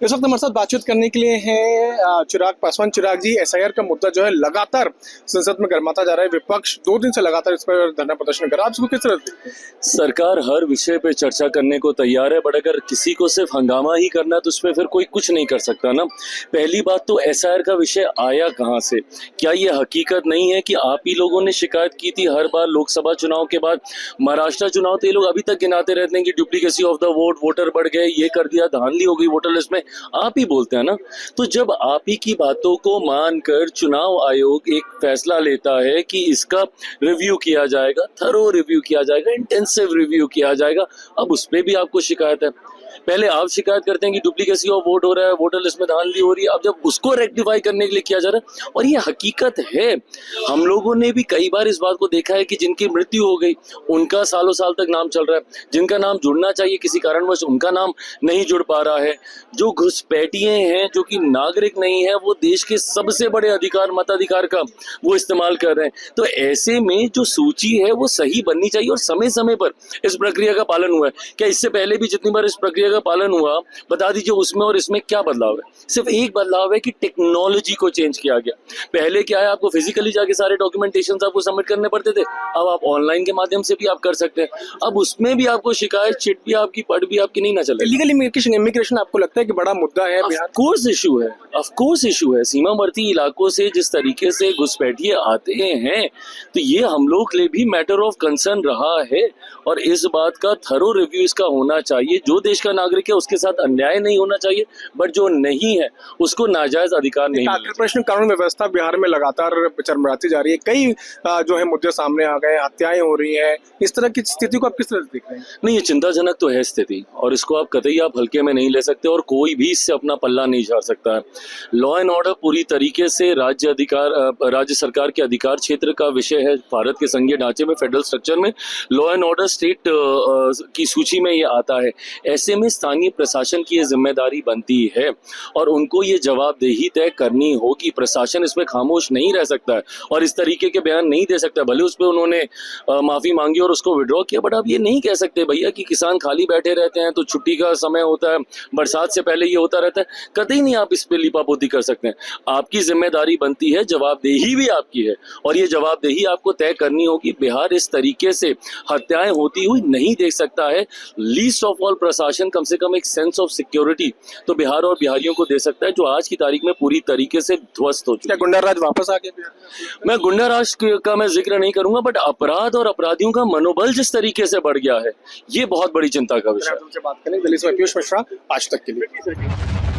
इस वक्त हमारे साथ बातचीत करने के लिए हैं चिराग पासवान। चिराग जी, एसआईआर का मुद्दा जो है लगातार संसद में गर्माता जा रहा है। विपक्ष 2 दिन से लगातार इस पर धरना प्रदर्शन कर रहा है। आप इसको किस तरह देखते हैं? सरकार हर विषय पे चर्चा करने को तैयार है, बट अगर किसी को सिर्फ हंगामा ही करना है तो उसमें फिर कोई कुछ नहीं कर सकता ना। पहली बात तो एसआईआर का विषय आया कहाँ से? क्या ये हकीकत नहीं है कि आप ही लोगों ने शिकायत की थी हर बार लोकसभा चुनाव के बाद? महाराष्ट्र चुनाव तो ये लोग अभी तक गिनाते रहते हैं कि duplicacy of the vote, voter बढ़ गए, ये कर दिया, धांधली हो गई वोटर लिस्ट में, आप ही बोलते हैं ना। तो जब आप ही की बातों को मानकर चुनाव आयोग एक फैसला लेता है कि इसका रिव्यू किया जाएगा, थरो रिव्यू किया जाएगा, इंटेंसिव रिव्यू किया जाएगा, अब उस पर भी आपको शिकायत है। पहले आप शिकायत करते हैं कि डुप्लीकेसी ऑफ वोट हो रहा है, वोटर लिस्ट में धांधली हो रही है, अब जब उसको रेक्टिफाई करने के लिए किया जा रहा है, और ये हकीकत है। हम लोगों ने भी कई बार इस बात को देखा है कि जिनकी मृत्यु हो गई उनका सालों साल तक नाम चल रहा है, जिनका नाम जुड़ना चाहिए किसी कारणवश उनका नाम नहीं जुड़ पा रहा है। जो घुसपैठिए हैं, जो कि नागरिक नहीं है, वो देश के सबसे बड़े अधिकार, मताधिकार का वो इस्तेमाल कर रहे हैं। तो ऐसे में जो सूची है वो सही बननी चाहिए और समय समय पर इस प्रक्रिया का पालन हुआ है। क्या इससे पहले भी जितनी बार इस प्रक्रिया का पालन हुआ, बता दीजिए उसमें और इसमें क्या बदलाव है? सिर्फ एक बदलाव है कि टेक्नोलॉजी को चेंज किया गया। पहले क्या है, आपको फिजिकली जाके सारे डॉक्यूमेंटेशन आपको सबमिट करने पड़ते थे, अब आप ऑनलाइन के माध्यम से भी आप कर सकते हैं। अब उसमें भी आपको शिकायत चिट भी आपकी, पट भी आपकी नहीं ना चले। इलीगल इमिग्रेशन आपको लगता है कि बड़ा मुद्दा है बिहार? ऑफ कोर्स इशू है। सीमावर्ती इलाकों से जिस तरीके से घुसपैठिए आते हैं, तो ये हम लोग लिए भी मैटर ऑफ कंसर्न रहा है और इस बात का थरो रिव्यू इसका होना चाहिए। जो देश का नागरिक है उसके साथ अन्याय नहीं होना चाहिए, बट जो नहीं है उसको नाजायज अधिकार नहीं मिलना चाहिए। प्रश्न कानून व्यवस्था बिहार में लगातार चरमराती जा रही है। कई जो है मुद्दे सामने आ गए, हत्याएं हो रही है। इस तरह की स्थिति को आप किस तरह से देख रहे हैं? नहीं, ये चिंताजनक तो है स्थिति, और इसको आप कतई आप हल्के में नहीं ले सकते और कोई भी इससे अपना पल्ला नहीं झाड़ सकता है। लॉ एंड ऑर्डर पूरी तरीके से राज्य सरकार के अधिकार क्षेत्र का विषय है। भारत के संघीय ढांचे में, फेडरल स्ट्रक्चर में लॉ एंड ऑर्डर स्टेट की सूची में ये आता है। ऐसे में स्थानीय प्रशासन की ये जिम्मेदारी बनती है और उनको ये जवाबदेही तय करनी होगी। प्रशासन इसमें खामोश नहीं रह सकता है और इस तरीके के बयान नहीं दे सकता। भले उस पर उन्होंने माफी मांगी और उसको विड्रॉ किया, बट आप ये नहीं कह सकते भैया कि किसान खाली बैठे रहते हैं तो छुट्टी का समय होता है, बरसात से पहले ये होता रहता है। कतई नहीं आप इस पे लिपापोती कर सकते हैं। आपकी जिम्मेदारी बनती है, जवाबदेही भी आपकी है और ये जवाबदेही आपको तय करनी होगी। बिहार इस तरीके से हत्याएं होती हुई नहीं देख सकता है। लीस्ट ऑफ ऑल प्रशासन कम से कम एक सेंस ऑफ सिक्योरिटी तो बिहार और बिहारियों को दे सकता है, जो आज की तारीख में पूरी तरीके से ध्वस्त हो चुका है। गुंडा राज वापस आ गया? मैं गुंडा राज का मैं जिक्र नहीं करूंगा, बट अपराध और अपराधियों का मनोबल जिस तरीके से बढ़ गया है, ये बहुत बड़ी चिंता का विषय है। बात करें दिल्ली से पीयूष मिश्रा, आज तक के लिए।